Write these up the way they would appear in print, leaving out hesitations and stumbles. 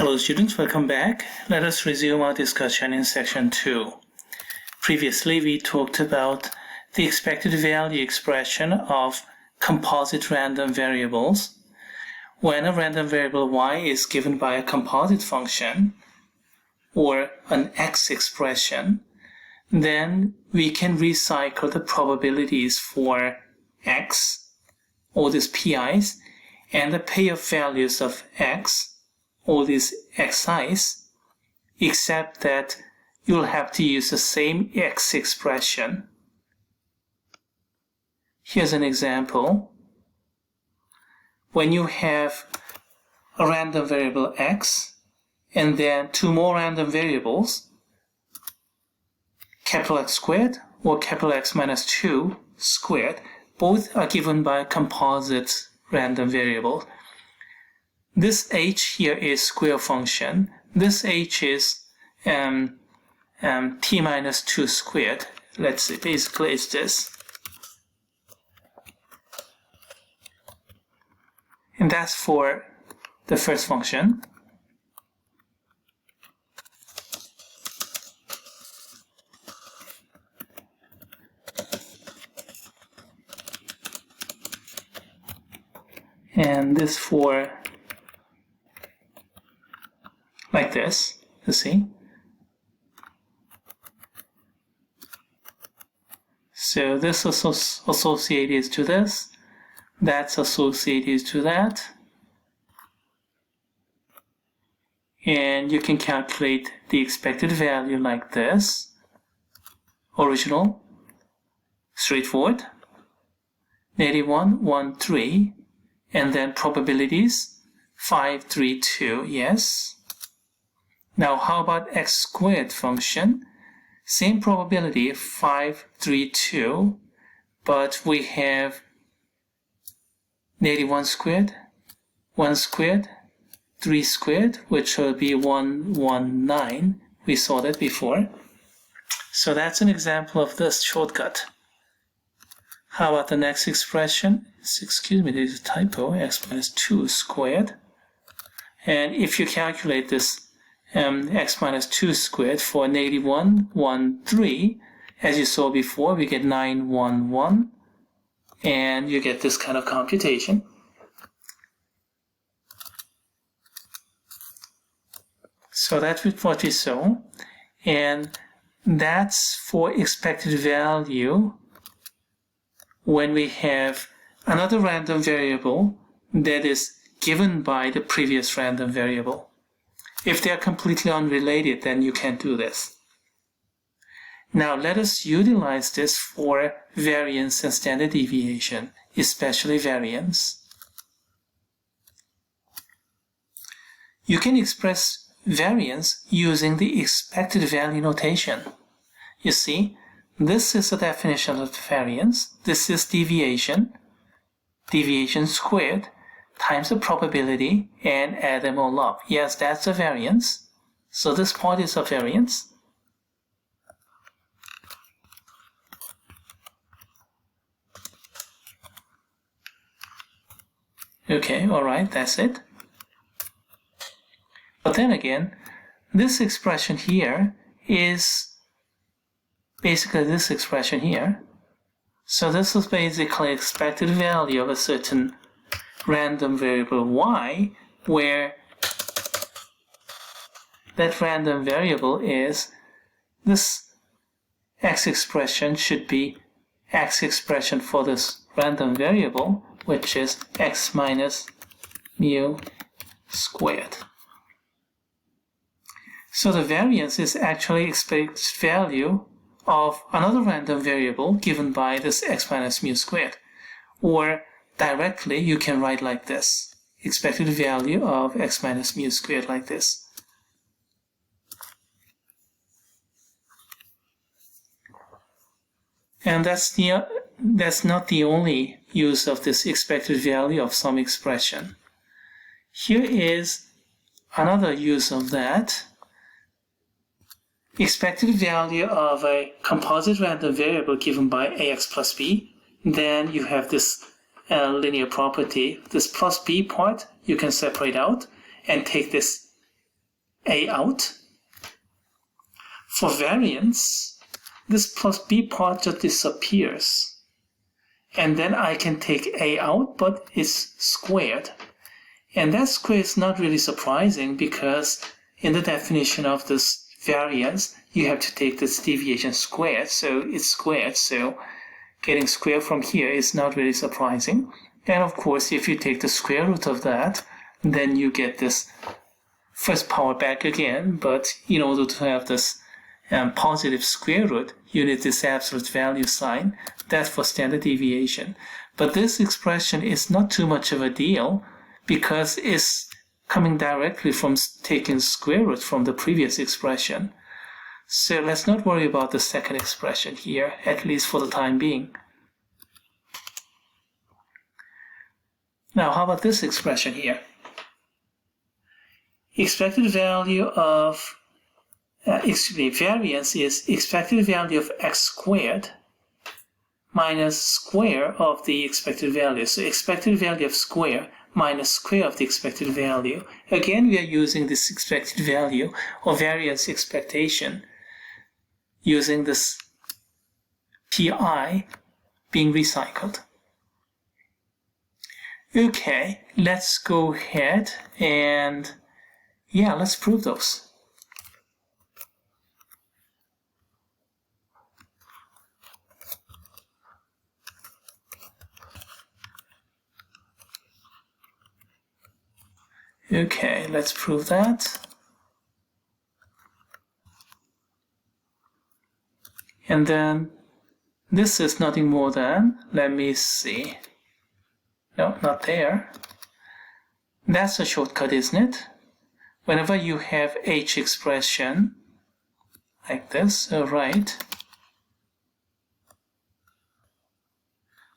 Hello students, welcome back. Let us resume our discussion in section 2. Previously we talked about the expected value expression of composite random variables. When a random variable y is given by a composite function or an x expression, then we can recycle the probabilities for x, or these pi's, and the pair of values of x, all these xi's, except that you'll have to use the same x expression. Here's an example. When you have a random variable x and then two more random variables, capital X squared or capital X minus 2 squared, both are given by a composite random variable. This h here is square function. This h is t minus 2 squared. Let's see, basically it's this. And that's for the first function. And this for like this, you see. So this is associated to this, that's associated to that. And you can calculate the expected value like this. Original, straightforward, -1, 1, 3, and then probabilities, 5, 3, 2, yes. Now how about x squared function? Same probability, 5, 3, 2, but we have -1 squared, 1 squared, 3 squared, which will be 1, 1, 9. We saw that before. So that's an example of this shortcut. How about the next expression? Excuse me, there's a typo, x minus 2 squared. And if you calculate this x minus 2 squared for -1, 1, 3, as you saw before, we get 9, 1, 1, and you get this kind of computation. So that's what we saw, and that's for expected value when we have another random variable that is given by the previous random variable. If they are completely unrelated, then you can't do this. Now let us utilize this for variance and standard deviation, especially variance. You can express variance using the expected value notation. You see, this is the definition of variance. This is deviation, deviation squared, times the probability, and add them all up. Yes, that's a variance. So this part is a variance. Okay, alright, that's it. But then again, this expression here is basically this expression here. So this is basically expected value of a certain random variable y, where that random variable is this x expression should be x expression for this random variable, which is x minus mu squared. So the variance is actually expected value of another random variable given by this x minus mu squared. Or directly you can write like this, expected value of x minus mu squared like this. And that's not the only use of this expected value of some expression. Here is another use of that. Expected value of a composite random variable given by ax plus b. Then you have this linear property. This plus b part you can separate out and take this A out. For variance, this plus B part just disappears. And then I can take A out, but it's squared. And that square is not really surprising because in the definition of this variance, you have to take this deviation squared, so it's squared. So getting square from here is not really surprising. And of course, if you take the square root of that, then you get this first power back again. But in order to have this positive square root, you need this absolute value sign. That's for standard deviation. But this expression is not too much of a deal because it's coming directly from taking square root from the previous expression. So let's not worry about the second expression here, at least for the time being. Now, how about this expression here? Expected value of variance is expected value of x squared minus square of the expected value. So expected value of square minus square of the expected value. Again, we are using this expected value or variance expectation using this pi being recycled. Okay, let's go ahead and let's prove those. Okay, let's prove that. And then this is nothing more than, let me see. No, not there. That's a shortcut, isn't it? Whenever you have h expression like this, right?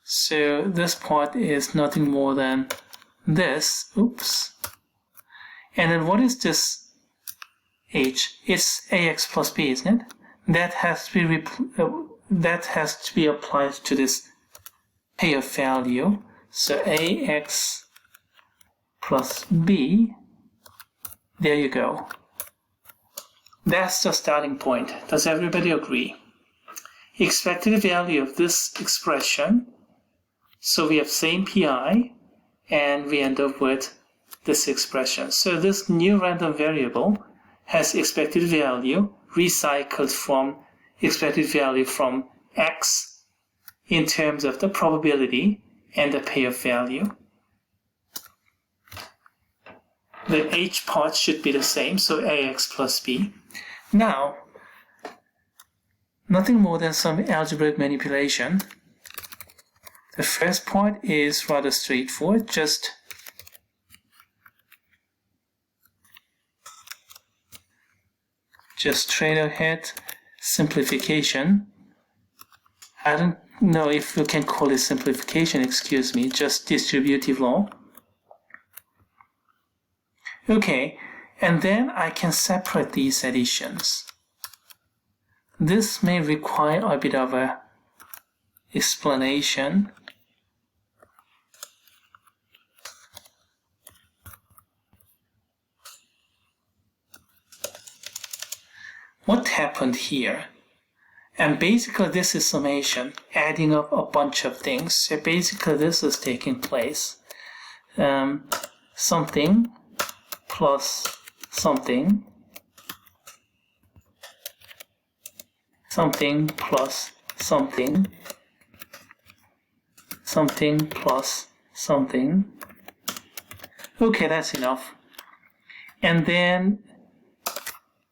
So this part is nothing more than this. Oops. And then what is this h? It's ax plus b, isn't it? That has to be applied to this payoff value. So ax plus b, there you go. That's the starting point. Does everybody agree? Expected value of this expression. So we have same pi, and we end up with this expression. So this new random variable has expected value recycled from expected value from x in terms of the probability and the payoff value. The h part should be the same, so ax plus b. Now, nothing more than some algebraic manipulation. The first part is rather straightforward, just straight ahead simplification. I don't know if you can call it simplification, excuse me, just distributive law. Okay, and then I can separate these additions. This may require a bit of a explanation. What happened here? And basically this is summation, adding up a bunch of things. So basically this is taking place. Something plus something, something plus something, something plus something. Okay, that's enough. And then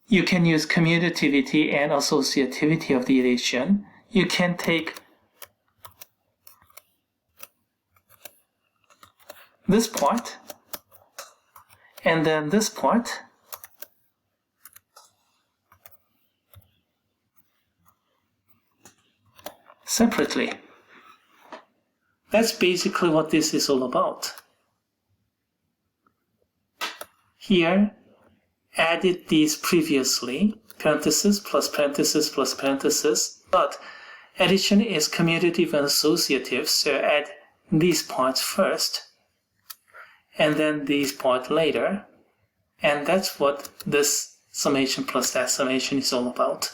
you can use commutativity and associativity of the addition. You can take this part and then this part separately. That's basically what this is all about. Here, added these previously, parenthesis plus parenthesis plus parenthesis, but addition is commutative and associative, so add these parts first, and then these parts later, And that's what this summation plus that summation is all about.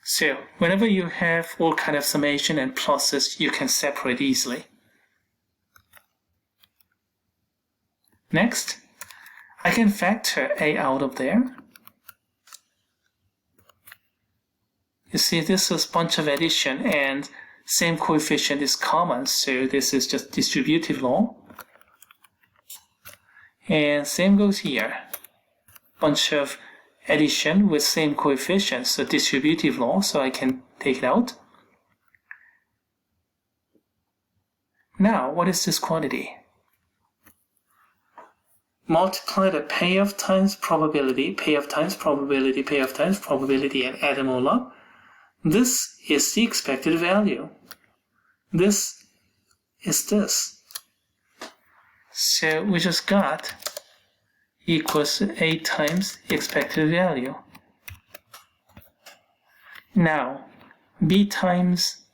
So whenever you have all kind of summation and pluses, you can separate easily. Next, I can factor a out of there. You see, this is a bunch of addition and same coefficient is common, so this is just distributive law. And same goes here. Bunch of addition with same coefficient, so distributive law, so I can take it out. Now, what is this quantity? Multiply the payoff times probability, payoff times probability, payoff times probability, and add them all up. This is the expected value. This is this. So we just got equals to A times expected value. Now, B times,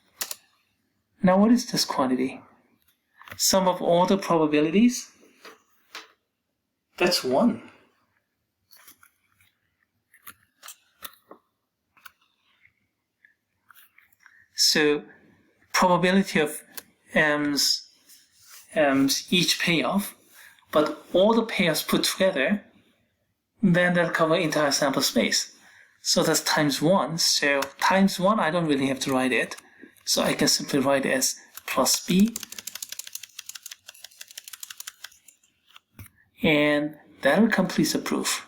now what is this quantity? Sum of all the probabilities? That's 1. So probability of each payoff, but all the payoffs put together, then they'll cover entire sample space. So that's times 1. So times 1, I don't really have to write it. So I can simply write it as plus B. And that'll complete the proof.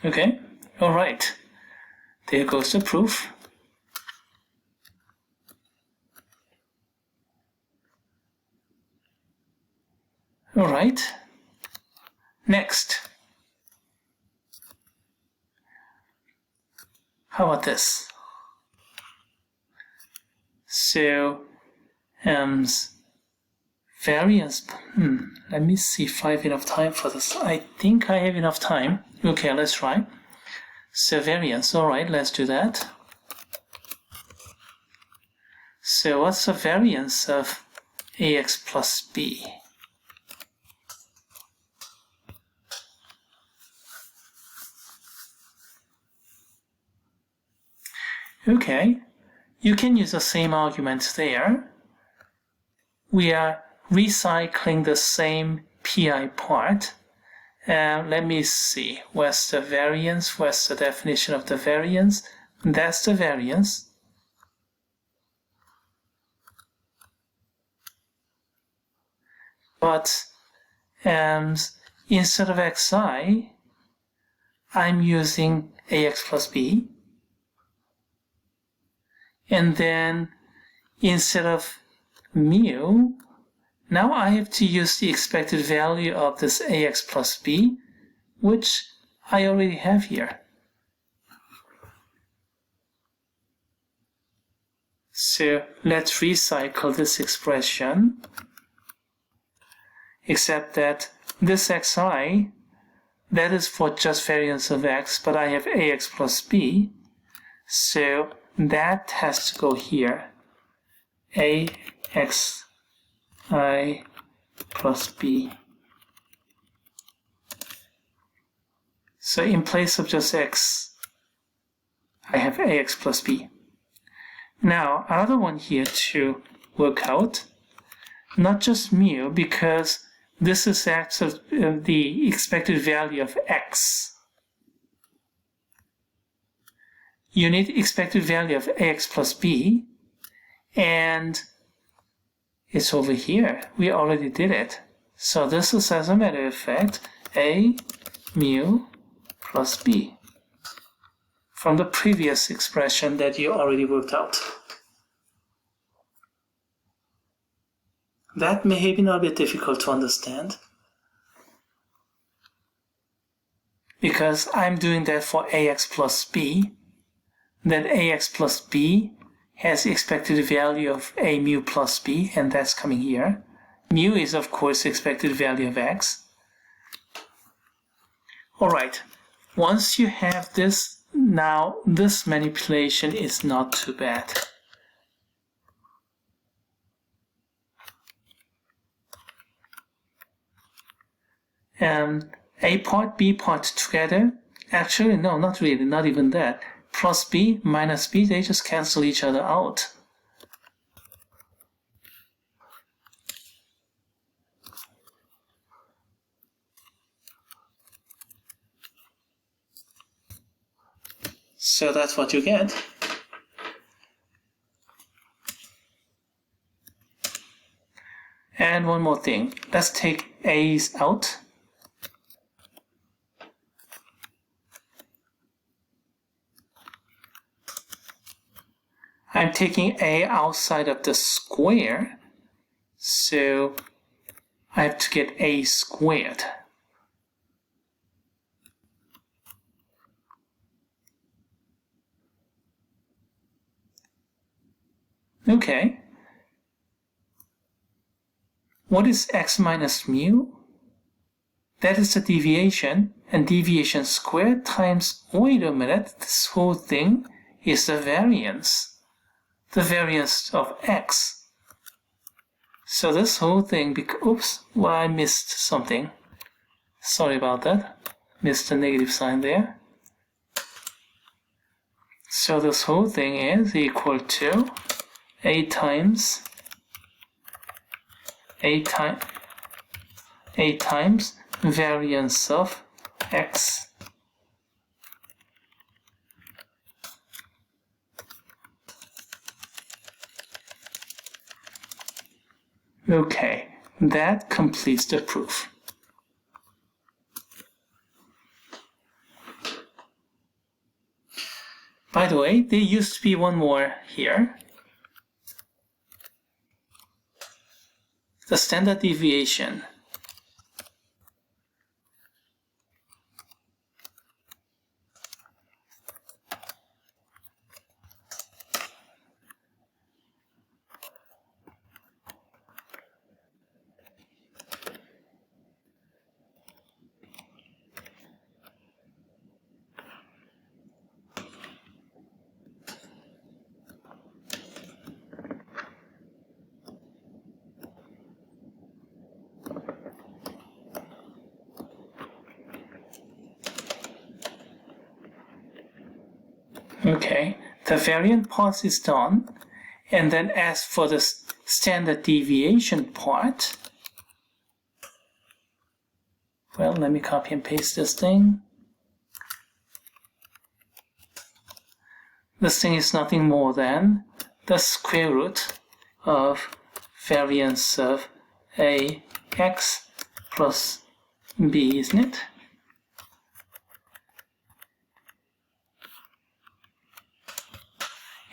Okay, all right. There goes the proof. All right. Next. How about this? So, variance. Let me see if I have enough time for this. I think I have enough time. Okay, let's try. So variance, all right, let's do that. So what's the variance of AX plus B? Okay, you can use the same arguments there. We are recycling the same PI part. Let me see, where's the variance? Where's the definition of the variance? That's the variance. But instead of xi, I'm using ax plus b. And then instead of mu, now I have to use the expected value of this ax plus b, which I already have here. So let's recycle this expression, except that this xi, that is for just variance of x, but I have ax plus b, so that has to go here, ax I plus b. So in place of just x, I have ax plus b. Now another one here to work out, not just mu, because this is actually the expected value of x. You need expected value of ax plus b, and it's over here. We already did it. So this is, as a matter of fact, a mu plus b from the previous expression that you already worked out. That may have been a bit difficult to understand, because I'm doing that for ax plus b. Then ax plus b has the expected value of a mu plus b, and that's coming here. Mu is, of course, the expected value of x. Alright, once you have this, now this manipulation is not too bad. A part, B part together. Actually, no, not really, not even that. Plus B minus B, they just cancel each other out. So that's what you get. And one more thing. Let's take A's out. I'm taking A outside of the square, so I have to get A squared. Okay. What is x minus mu? That is the deviation, and deviation squared times, wait a minute, this whole thing is the variance. The variance of x. So this whole thing, oops, well, I missed something. Sorry about that. Missed the negative sign there. So this whole thing is equal to a times variance of x Okay, that completes the proof. By the way, there used to be one more here. The standard deviation. Okay, the variant part is done, and then as for the standard deviation part, well, let me copy and paste this thing. This thing is nothing more than the square root of variance of ax plus b, isn't it?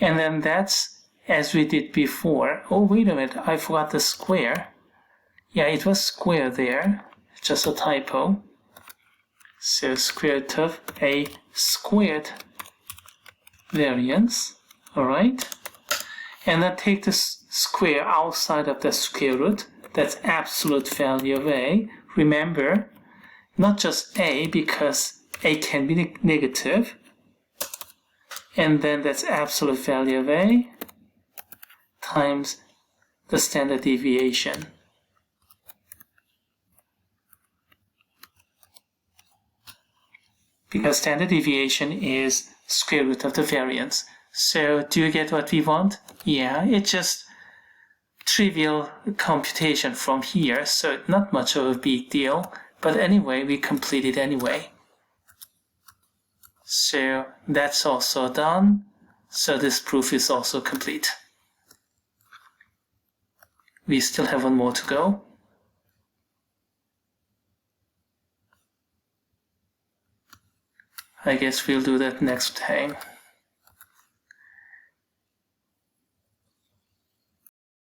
And then that's as we did before. Oh, wait a minute, I forgot the square. Yeah, it was square there, just a typo. So square root of a squared variance, alright? And then take the square outside of the square root, that's absolute value of a. Remember, not just a, because a can be negative, and then that's absolute value of a times the standard deviation. Because standard deviation is square root of the variance. So do you get what we want? Yeah, it's just trivial computation from here, so not much of a big deal. But anyway, we complete it anyway. So that's also done. So this proof is also complete. We still have one more to go. I guess we'll do that next time.